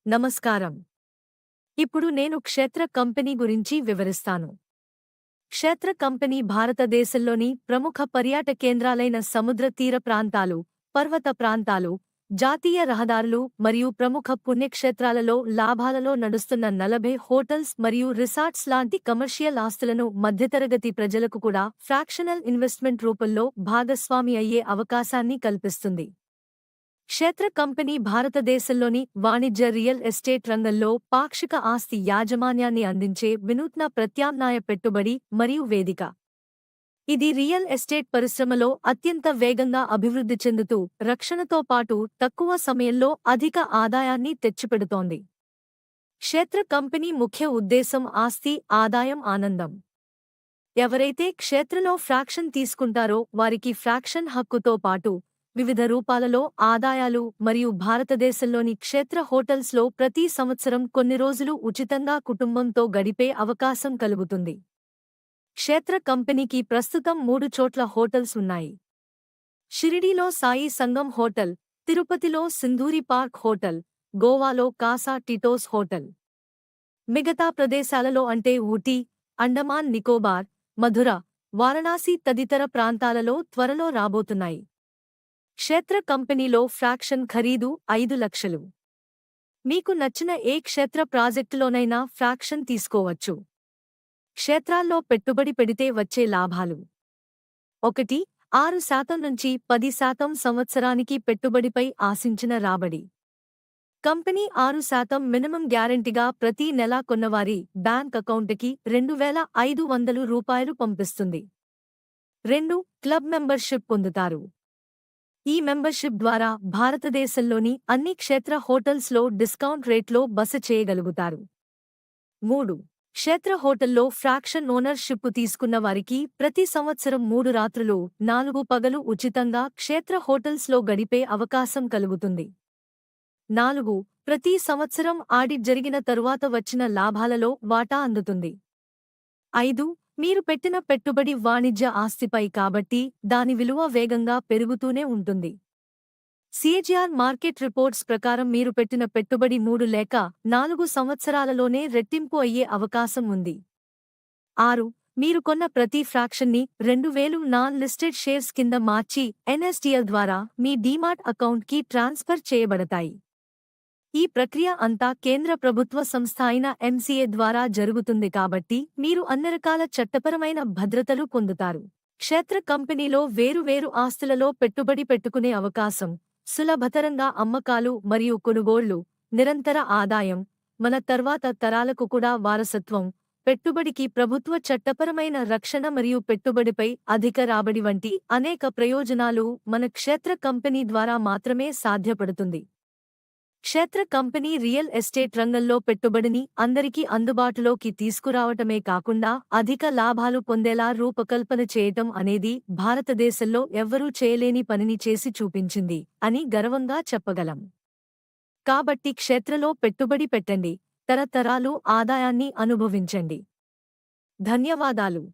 నమస్కారం. ఇప్పుడు నేను క్షేత్ర కంపెనీ గురించి వివరిస్తాను. క్షేత్ర కంపెనీ భారతదేశంలోని ప్రముఖ పర్యాటక కేంద్రాలైన సముద్ర తీర ప్రాంతాలు, పర్వత ప్రాంతాలు, జాతీయ రహదారులు మరియు ప్రముఖ పుణ్యక్షేత్రాలలో లాభాలలో నడుస్తున్న 40 హోటల్స్ మరియు రిసార్ట్స్ లాంటి కమర్షియల్ ఆస్తులను మధ్యతరగతి ప్రజలకు కూడా ఫ్రాక్షనల్ ఇన్వెస్ట్మెంట్ రూపంలో భాగస్వామి అయ్యే అవకాశాన్ని కల్పిస్తుంది. క్షేత్ర కంపెనీ భారతదేశంలోని వాణిజ్య రియల్ ఎస్టేట్ రంగంలో పాక్షిక ఆస్తి యాజమాన్యాన్ని అందించే వినూత్న ప్రత్యామ్నాయ పెట్టుబడి మరియు వేదిక. ఇది రియల్ ఎస్టేట్ పరిశ్రమలో అత్యంత వేగంగా అభివృద్ధి చెందుతూ రక్షణతో పాటు తక్కువ సమయంలో అధిక ఆదాయాన్ని తెచ్చిపెడుతోంది. క్షేత్ర కంపెనీ ముఖ్య ఉద్దేశం ఆస్తి, ఆదాయం, ఆనందం. ఎవరైతే క్షేత్రలో ఫ్రాక్షన్ తీసుకుంటారో వారికి ఫ్రాక్షన్ హక్కుతో పాటు వివిధ రూపాలలో ఆదాయాలు మరియు భారతదేశంలోని క్షేత్ర హోటల్స్లో ప్రతి సంవత్సరం కొన్ని రోజులు ఉచితంగా కుటుంబంతో గడిపే అవకాశం కలుగుతుంది. క్షేత్ర కంపెనీకి ప్రస్తుతం 3 చోట్ల హోటల్స్ ఉన్నాయి. షిరిడీలో సాయి సంగం హోటల్, తిరుపతిలో సింధూరి పార్క్ హోటల్, గోవాలో కాసా టిటోస్ హోటల్. మిగతా ప్రదేశాలలో అంటే ఊటీ, అండమాన్ నికోబార్, మధుర, వారణాసి తదితర ప్రాంతాలలో త్వరలో రాబోతున్నాయి. క్షేత్ర కంపెనీలో ఫ్రాక్షన్ ఖరీదు 5 లక్షలు. మీకు నచ్చిన ఏ క్షేత్ర ప్రాజెక్టులోనైనా ఫ్రాక్షన్ తీసుకోవచ్చు. క్షేత్రాల్లో పెట్టుబడి పెడితే వచ్చే లాభాలు: 1. 6% నుంచి 10% సంవత్సరానికి పెట్టుబడిపై ఆశించిన రాబడి. కంపెనీ 6% మినిమం గ్యారెంటీగా ప్రతి నెలా కొన్నవారి బ్యాంక్ అకౌంటుకి రూ. 2,500 పంపిస్తుంది. 2. క్లబ్ మెంబర్షిప్ పొందుతారు. ఈ మెంబర్షిప్ ద్వారా భారతదేశంలోని అన్ని క్షేత్ర హోటల్స్లో డిస్కౌంట్ రేట్లో బస చేయగలుగుతారు. 3. క్షేత్ర హోటల్లో ఫ్రాక్షన్ ఓనర్షిప్ తీసుకున్న వారికి ప్రతి సంవత్సరం 3 రాత్రులు 4 పగలు ఉచితంగా క్షేత్ర హోటల్స్లో గడిపే అవకాశం కలుగుతుంది. 4. ప్రతి సంవత్సరం ఆడిట్ జరిగిన తరువాత వచ్చిన లాభాలలో వాటా అందుతుంది. 5. మీరు పెట్టిన పెట్టుబడి వాణిజ్య ఆస్తిపై కాబట్టి దాని విలువ వేగంగా పెరుగుతూనే ఉంటుంది. సిఏజీఆర్ మార్కెట్ రిపోర్ట్స్ ప్రకారం మీరు పెట్టిన పెట్టుబడి 3 లేక 4 సంవత్సరాలలోనే రెట్టింపు అయ్యే అవకాశం ఉంది. 6. మీరు కొన్న ప్రతి ఫ్రాక్షన్ని 2000 నాన్ లిస్టెడ్ షేర్స్ కింద మార్చి ఎన్ఎస్డిఎల్ ద్వారా మీ డీమాట్ అకౌంట్కి ట్రాన్స్ఫర్ చేయబడతాయి. ఈ ప్రక్రియ అంతా కేంద్ర ప్రభుత్వ సంస్థ అయిన ఎంసీఏ ద్వారా జరుగుతుంది కాబట్టి మీరు అన్ని రకాల చట్టపరమైన భద్రతలు పొందుతారు. క్షేత్ర కంపెనీలో వేరువేరు ఆస్తులలో పెట్టుబడి పెట్టుకునే అవకాశం, సులభతరంగా అమ్మకాలు మరియు కొనుగోళ్లు, నిరంతర ఆదాయం, మన తర్వాత తరాలకు కూడా వారసత్వం, పెట్టుబడికి ప్రభుత్వ చట్టపరమైన రక్షణ మరియు పెట్టుబడిపై అధిక రాబడి వంటి అనేక ప్రయోజనాలు మన క్షేత్ర కంపెనీ ద్వారా మాత్రమే సాధ్యపడుతుంది. క్షేత్ర కంపెనీ రియల్ ఎస్టేట్ రంగంలో పెట్టుబడిని అందరికీ అందుబాటులోకి తీసుకురావటమే కాకుండా అధిక లాభాలు పొందేలా రూపకల్పన చేయటం అనేది భారతదేశంలో ఎవ్వరూ చేయలేని పనిని చేసి చూపించింది అని గర్వంగా చెప్పగలం. కాబట్టి క్షేత్రలో పెట్టుబడి పెట్టండి, తరతరాలు ఆదాయాన్ని అనుభవించండి. ధన్యవాదాలు.